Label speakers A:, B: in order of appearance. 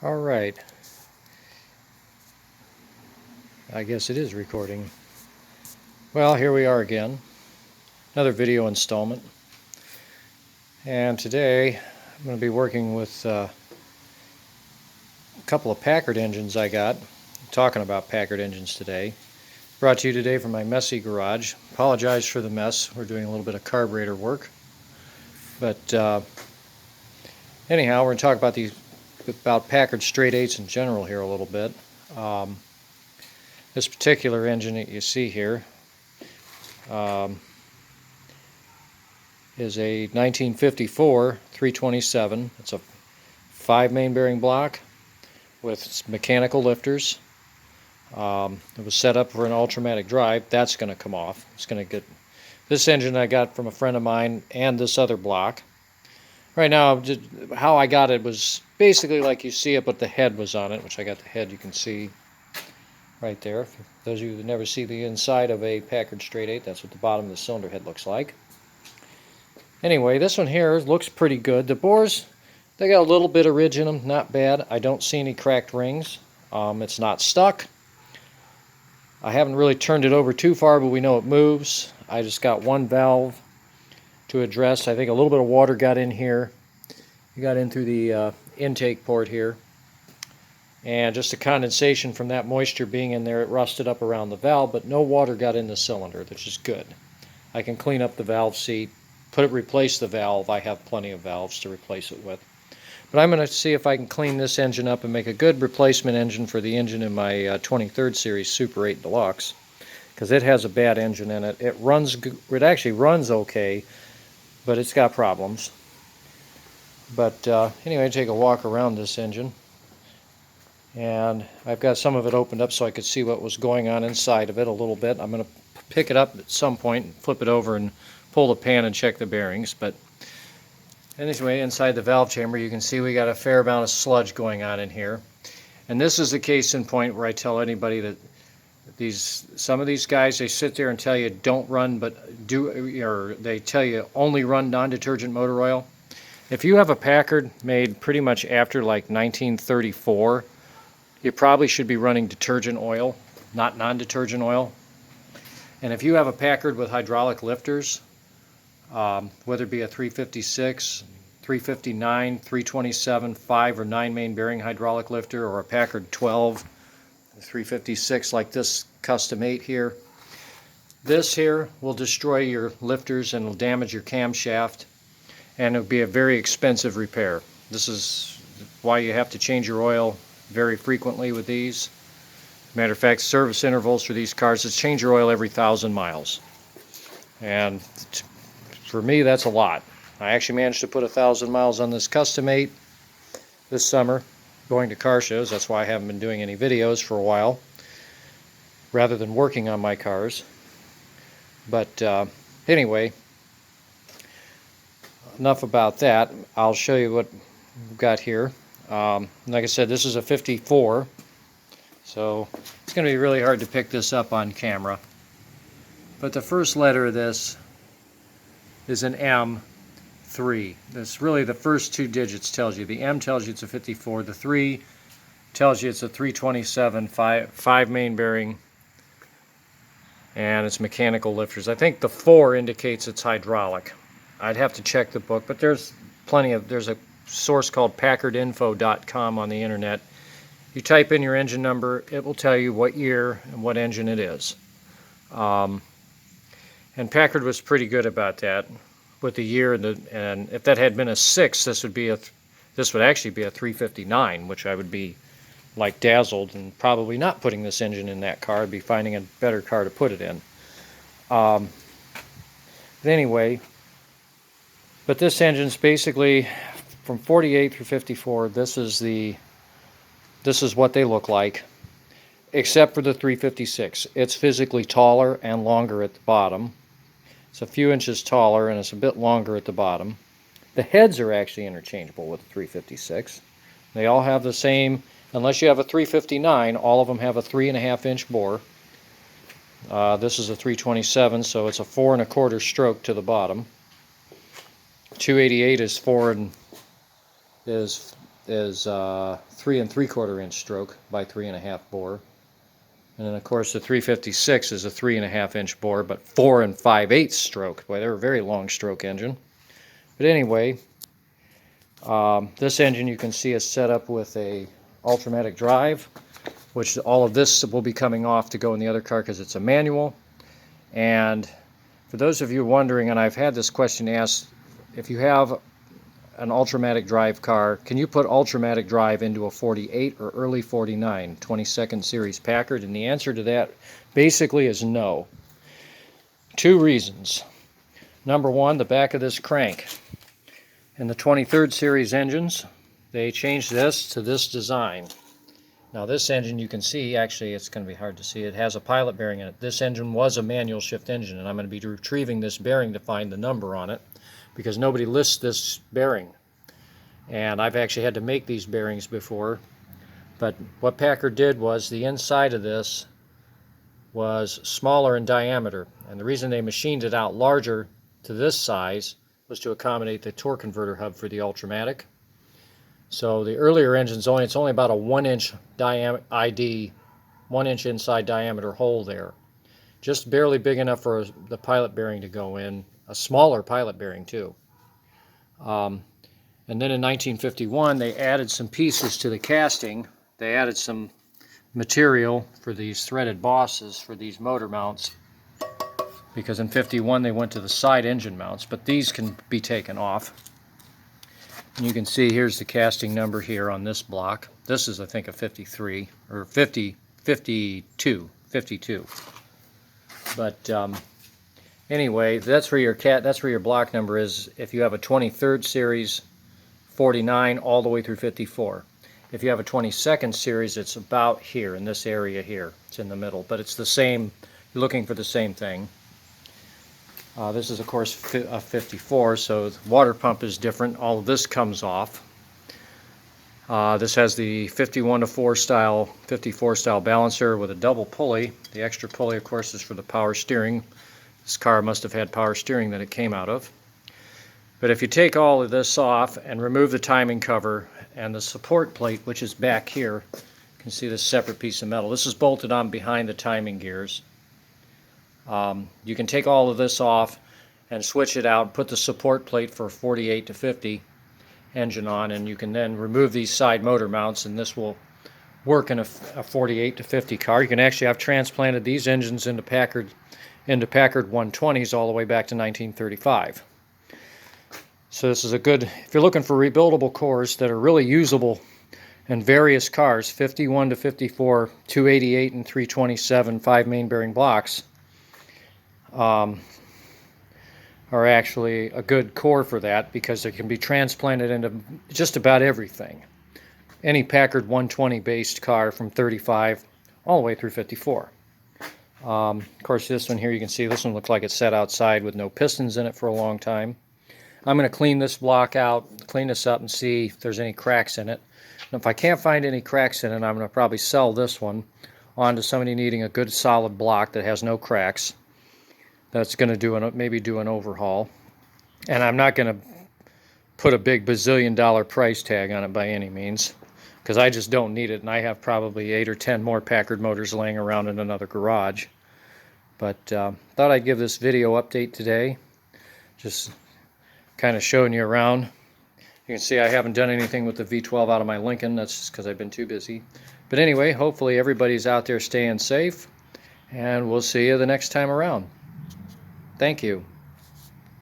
A: All right. I guess it is recording. Well, here we are again. Another video installment. And today I'm going to be working with a couple of Packard engines I got. I'm talking about Packard engines today. Brought to you today from my messy garage. Apologize for the mess. We're doing a little bit of carburetor work. But anyhow, we're going to talk about Packard straight eights in general here a little bit. This particular engine that you see here is a 1954 327. It's a 5 main bearing block with mechanical lifters. It was set up for an Ultramatic drive. That's going to come off. It's going to get this engine I got from a friend of mine and this other block. Right now, how I got it was basically like you see it, but the head was on it, which I got the head you can see right there. For those of you who never see the inside of a Packard straight eight, that's what the bottom of the cylinder head looks like. Anyway, this one here looks pretty good. The bores, they got a little bit of ridge in them, not bad. I don't see any cracked rings. It's not stuck. I haven't really turned it over too far, but we know it moves. I just got one valve to address. I think a little bit of water got in here. It got in through the intake port here. And just the condensation from that moisture being in there, it rusted up around the valve, but no water got in the cylinder, which is good. I can clean up the valve seat, replace the valve. I have plenty of valves to replace it with. But I'm going to see if I can clean this engine up and make a good replacement engine for the engine in my 23rd Series Super 8 Deluxe, because it has a bad engine in it. It actually runs okay, but it's got problems. But anyway, take a walk around this engine. And I've got some of it opened up so I could see what was going on inside of it a little bit. I'm going to pick it up at some point and flip it over and pull the pan and check the bearings. But anyway, inside the valve chamber you can see we got a fair amount of sludge going on in here. And this is the case in point where I tell anybody that some of these guys, they sit there and tell you don't run, but do, or they tell you only run non-detergent motor oil. If you have a Packard made pretty much after like 1934, you probably should be running detergent oil, not non-detergent oil. And if you have a Packard with hydraulic lifters, whether it be a 356, 359, 327, 5 or 9 main bearing hydraulic lifter, or a Packard 12, 356 like this Custom 8 here, this here will destroy your lifters and will damage your camshaft, and it'll be a very expensive repair. This is why you have to change your oil very frequently with these. Matter of fact, service intervals for these cars is change your oil every 1,000 miles. And for me, that's a lot. I actually managed to put 1,000 miles on this Custom 8 this summer, going to car shows. That's why I haven't been doing any videos for a while, rather than working on my cars. But anyway, enough about that. I'll show you what we've got here. Like I said, this is a 54, so it's going to be really hard to pick this up on camera. But the first letter of this is an M3. That's really the first two digits tells you. The M tells you it's a 54. The 3 tells you it's a 327 5 main bearing, and it's mechanical lifters. I think the 4 indicates it's hydraulic. I'd have to check the book, but there's a source called packardinfo.com on the internet. You type in your engine number, it will tell you what year and what engine it is. And Packard was pretty good about that with the year, and if that had been a 6, this would actually be a 359, which I would be like dazzled and probably not putting this engine in that car. I'd be finding a better car to put it in. But anyway, but this engine's basically from 48 through 54. This is what they look like, except for the 356. It's physically taller and longer at the bottom. It's a few inches taller and it's a bit longer at the bottom. The heads are actually interchangeable with the 356. They all have the same, unless you have a 359, all of them have a 3.5 inch bore. This is a 327, so it's a 4 1/4 stroke to the bottom. 288 is is 3 3/4 inch stroke by 3.5 bore. And then of course the 356 is a 3.5 inch bore, but 4 5/8 stroke. Boy, they're a very long stroke engine. But anyway, this engine you can see is set up with a Ultramatic drive, which all of this will be coming off to go in the other car because it's a manual. And for those of you wondering, and I've had this question asked, if you have an Ultramatic drive car, can you put Ultramatic drive into a 48 or early 49 22nd series Packard? And the answer to that basically is no. Two reasons. Number one, the back of this crank. In the 23rd series engines, they changed this to this design. Now this engine, you can see, actually it's going to be hard to see, it has a pilot bearing in it. This engine was a manual shift engine, and I'm going to be retrieving this bearing to find the number on it, because nobody lists this bearing. And I've actually had to make these bearings before. But what Packard did was, the inside of this was smaller in diameter. And the reason they machined it out larger to this size was to accommodate the torque converter hub for the Ultramatic. So the earlier engines, it's only about a 1-inch ID, 1-inch inside diameter hole there. Just barely big enough for the pilot bearing to go in. A smaller pilot bearing too. And then in 1951 they added some pieces to the casting. They added some material for these threaded bosses for these motor mounts, because in 51 they went to the side engine mounts, but these can be taken off. And you can see here's the casting number here on this block. This is, I think, a 53 or 52. But anyway, that's where your block number is if you have a 23rd series 49 all the way through 54. If you have a 22nd series, it's about here in this area here. It's in the middle, but it's the same. You're looking for the same thing. This is of course a 54, so the water pump is different. All of this comes off. This has the 51-4 style, 54 style balancer with a double pulley. The extra pulley, of course, is for the power steering. This car must have had power steering that it came out of. But if you take all of this off and remove the timing cover and the support plate, which is back here, you can see this separate piece of metal. This is bolted on behind the timing gears. You can take all of this off and switch it out, put the support plate for 48 to 50 engine on, and you can then remove these side motor mounts, and this will work in a 48 to 50 car. You can actually have transplanted these engines into Packard 120s all the way back to 1935. So this is a good, if you're looking for rebuildable cores that are really usable in various cars, 51 to 54, 288 and 327 5 main bearing blocks are actually a good core for that, because they can be transplanted into just about everything. Any Packard 120 based car from 35 all the way through 54. Of course, this one here, you can see this one looks like it's set outside with no pistons in it for a long time. I'm going to clean this block out, clean this up, and see if there's any cracks in it. And if I can't find any cracks in it, I'm going to probably sell this one on to somebody needing a good solid block that has no cracks. That's going to maybe do an overhaul. And I'm not going to put a big bazillion-dollar price tag on it by any means, because I just don't need it, and I have probably 8 or 10 more Packard motors laying around in another garage. But thought I'd give this video update today, just kind of showing you around. You can see I haven't done anything with the V12 out of my Lincoln. That's just because I've been too busy. But anyway, hopefully everybody's out there staying safe, and we'll see you the next time around. Thank you.